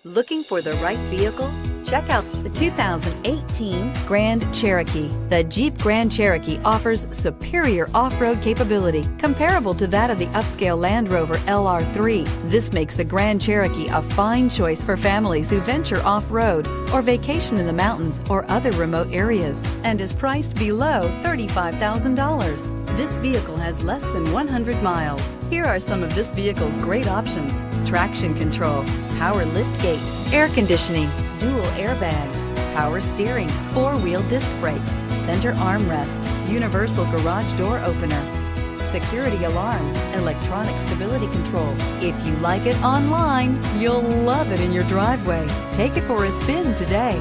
Looking for the right vehicle? Check out the 2018 Grand Cherokee. The Jeep Grand Cherokee offers superior off-road capability comparable to that of the upscale Land Rover LR3. This makes the Grand Cherokee a fine choice for families who venture off-road or vacation in the mountains or other remote areas, and is priced below $35,000. This vehicle has less than 100 miles. Here are some of this vehicle's great options: traction control, power liftgate, air conditioning, dual airbags, power steering, four-wheel disc brakes, center armrest, universal garage door opener, security alarm, electronic stability control. If you like it online, you'll love it in your driveway. Take it for a spin today.